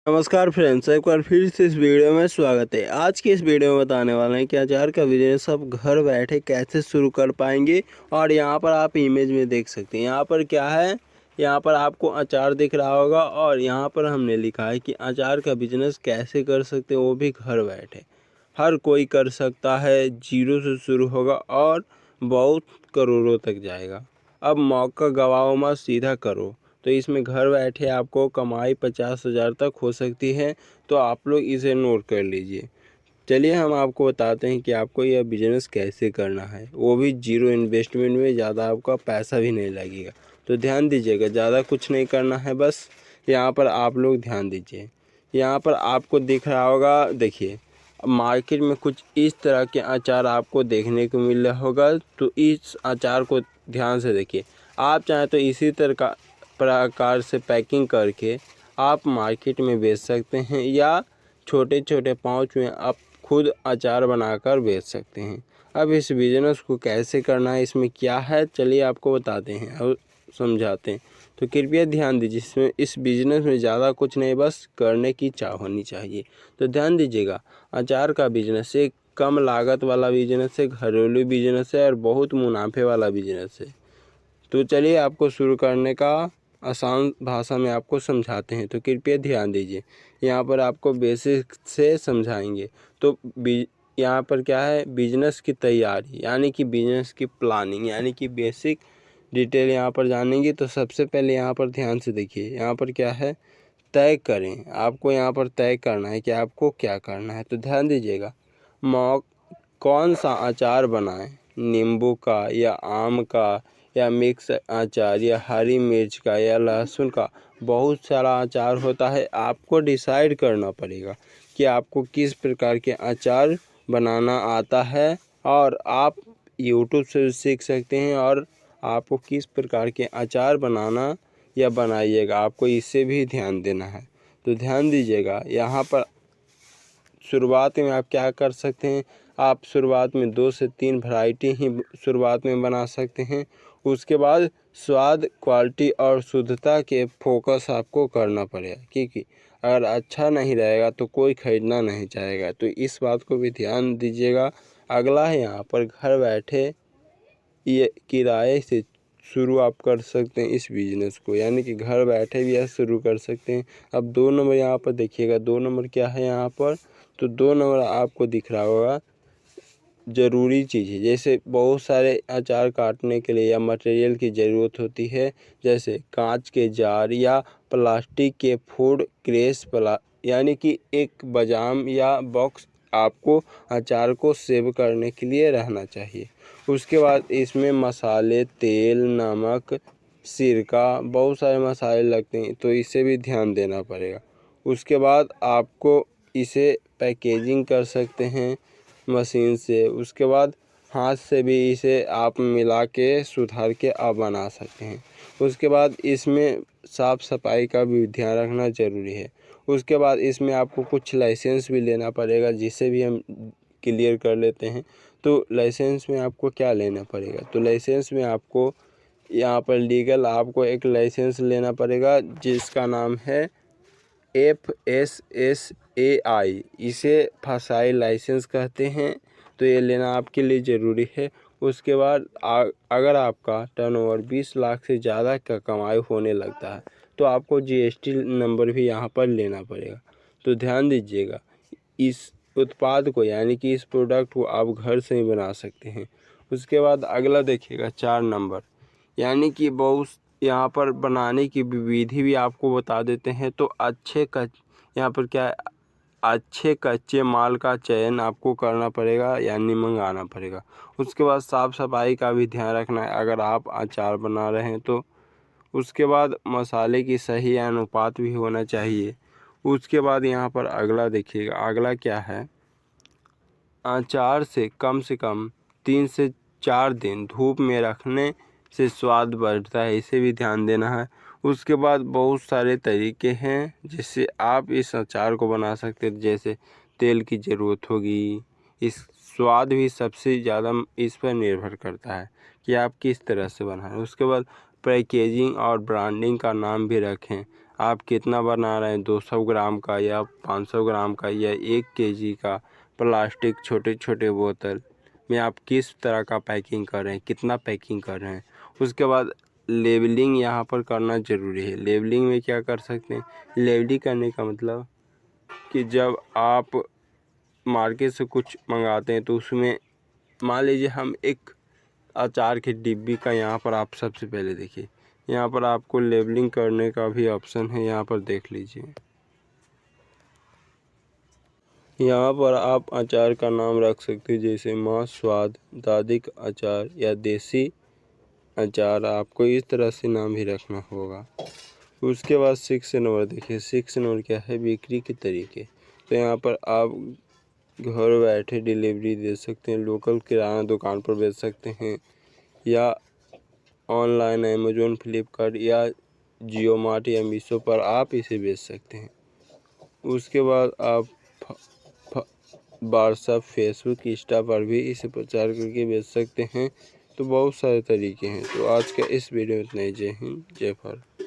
नमस्कार फ्रेंड्स, एक बार फिर से इस वीडियो में स्वागत है। आज की इस वीडियो में बताने वाले हैं कि अचार का बिजनेस आप घर बैठे कैसे शुरू कर पाएंगे। और यहाँ पर आप इमेज में देख सकते हैं, यहाँ पर क्या है, यहाँ पर आपको अचार दिख रहा होगा और यहाँ पर हमने लिखा है कि अचार का बिजनेस कैसे कर सकते हैं, वो भी घर बैठे। हर कोई कर सकता है, जीरो से शुरू होगा और बहुत करोड़ों तक जाएगा। अब मौका गवाओ मत, सीधा करो। तो इसमें घर बैठे आपको कमाई 50,000 तक हो सकती है। तो आप लोग इसे नोट कर लीजिए। चलिए हम आपको बताते हैं कि आपको यह बिज़नेस कैसे करना है, वो भी जीरो इन्वेस्टमेंट में। ज़्यादा आपका पैसा भी नहीं लगेगा। तो ध्यान दीजिएगा, ज़्यादा कुछ नहीं करना है, बस यहाँ पर आप लोग ध्यान दीजिए। यहाँ पर आपको दिख रहा होगा, देखिए मार्केट में कुछ इस तरह के अचार आपको देखने को मिल रहा होगा। तो इस अचार को ध्यान से देखिए। आप चाहें तो इसी तरह का प्रकार से पैकिंग करके आप मार्केट में बेच सकते हैं, या छोटे छोटे पाउच में आप खुद अचार बनाकर बेच सकते हैं। अब इस बिज़नेस को कैसे करना है, इसमें क्या है, चलिए आपको बताते हैं और समझाते हैं। तो कृपया ध्यान दीजिए, इसमें इस बिज़नेस में ज़्यादा कुछ नहीं, बस करने की चाह होनी चाहिए। तो ध्यान दीजिएगा, अचार का बिज़नेस एक कम लागत वाला बिज़नेस है, घरेलू बिज़नेस है और बहुत मुनाफे वाला बिज़नेस है। तो चलिए आपको शुरू करने का आसान भाषा में आपको समझाते हैं। तो कृपया ध्यान दीजिए, यहाँ पर आपको बेसिक से समझाएंगे। तो यहाँ पर क्या है, बिजनेस की तैयारी यानी कि बिजनेस की प्लानिंग यानी कि बेसिक डिटेल यहाँ पर जानेंगे। तो सबसे पहले यहाँ पर ध्यान से देखिए, यहाँ पर क्या है, तय करें। आपको यहाँ पर तय करना है कि आपको क्या करना है। तो ध्यान दीजिएगा, मौ कौन सा अचार बनाएं, नींबू का या आम का या मिक्स अचार या हरी मिर्च का या लहसुन का। बहुत सारा अचार होता है, आपको डिसाइड करना पड़ेगा कि आपको किस प्रकार के अचार बनाना आता है। और आप यूट्यूब से सीख सकते हैं, और आपको किस प्रकार के अचार बनाना या बनाइएगा, आपको इससे भी ध्यान देना है। तो ध्यान दीजिएगा, यहाँ पर शुरुआत में आप क्या कर सकते हैं, आप शुरुआत में 2 से 3 वैरायटी ही शुरुआत में बना सकते हैं। उसके बाद स्वाद, क्वालिटी और शुद्धता के फोकस आपको करना पड़ेगा, क्योंकि अगर अच्छा नहीं रहेगा तो कोई ख़रीदना नहीं चाहेगा। तो इस बात को भी ध्यान दीजिएगा। अगला है यहाँ पर घर बैठे ये किराए से शुरू आप कर सकते हैं इस बिज़नेस को, यानी कि घर बैठे भी आप शुरू कर सकते हैं। अब 2 नंबर यहाँ पर देखिएगा, 2 नंबर क्या है यहाँ पर, तो 2 नंबर आपको दिख रहा होगा ज़रूरी चीज़ है। जैसे बहुत सारे अचार काटने के लिए या मटेरियल की ज़रूरत होती है, जैसे कांच के जार या प्लास्टिक के फूड क्रेस यानी कि एक बजाम या बॉक्स आपको अचार को सेव करने के लिए रहना चाहिए। उसके बाद इसमें मसाले, तेल, नमक, सिरका, बहुत सारे मसाले लगते हैं, तो इसे भी ध्यान देना पड़ेगा। उसके बाद आपको इसे पैकेजिंग कर सकते हैं मशीन से। उसके बाद हाथ से भी इसे आप मिला के सुधार के आप बना सकते हैं। उसके बाद इसमें साफ़ सफाई का भी ध्यान रखना ज़रूरी है। उसके बाद इसमें आपको कुछ लाइसेंस भी लेना पड़ेगा, जिसे भी हम क्लियर कर लेते हैं। तो लाइसेंस में आपको क्या लेना पड़ेगा, तो लाइसेंस में आपको यहाँ पर लीगल आपको एक लाइसेंस लेना पड़ेगा, जिसका नाम है FSSAI, इसे फसाई लाइसेंस कहते हैं। तो ये लेना आपके लिए ज़रूरी है। उसके बाद अगर आपका टर्नओवर 20 लाख से ज़्यादा का कमाई होने लगता है, तो आपको GST नंबर भी यहाँ पर लेना पड़ेगा। तो ध्यान दीजिएगा, इस उत्पाद को यानी कि इस प्रोडक्ट को आप घर से ही बना सकते हैं। उसके बाद अगला देखिएगा 4 नंबर, यानी कि बहुत यहाँ पर बनाने की विधि भी आपको बता देते हैं। तो यहाँ पर क्या है, अच्छे कच्चे माल का चयन आपको करना पड़ेगा, यानी मंगाना पड़ेगा। उसके बाद साफ़ सफाई का भी ध्यान रखना है अगर आप अचार बना रहे हैं तो। उसके बाद मसाले की सही अनुपात भी होना चाहिए। उसके बाद यहाँ पर अगला देखिएगा, अगला क्या है, अचार से कम 3 से 4 दिन धूप में रखने से स्वाद बढ़ता है, इसे भी ध्यान देना है। उसके बाद बहुत सारे तरीके हैं जिससे आप इस अचार को बना सकते हैं, जैसे तेल की ज़रूरत होगी। इस स्वाद भी सबसे ज़्यादा इस पर निर्भर करता है कि आप किस तरह से बनाएं। उसके बाद पैकेजिंग और ब्रांडिंग का नाम भी रखें। आप कितना बना रहे हैं, 200 ग्राम का या 500 ग्राम का या 1 केजी का प्लास्टिक छोटे छोटे बोतल में आप किस तरह का पैकिंग कर रहे हैं, कितना पैकिंग कर रहे हैं। उसके बाद लेबलिंग यहाँ पर करना ज़रूरी है। लेबलिंग में क्या कर सकते हैं, लेबलिंग करने का मतलब कि जब आप मार्केट से कुछ मंगाते हैं तो उसमें मान लीजिए हम एक अचार की डिब्बी का यहाँ पर आप सबसे पहले देखिए, यहाँ पर आपको लेबलिंग करने का भी ऑप्शन है, यहाँ पर देख लीजिए। यहाँ पर आप अचार का नाम रख सकते हैं, जैसे माँ स्वाद, दादी का अचार या देसी अचार, आपको इस तरह से नाम भी रखना होगा। उसके बाद 6 नंबर देखिए, 6 नंबर क्या है, बिक्री के तरीके। तो यहाँ पर आप घर बैठे डिलीवरी दे सकते हैं, लोकल किराना दुकान पर बेच सकते हैं या ऑनलाइन अमेज़ॉन, फ्लिपकार्ट या जियो मार्ट या मीशो पर आप इसे बेच सकते हैं। उसके बाद आप व्हाट्सएप, फेसबुक, इंस्टा पर भी इसे प्रचार करके बेच सकते हैं। तो बहुत सारे तरीके हैं। तो आज का इस वीडियो में इतना ही। जय हिंद, जय भारत।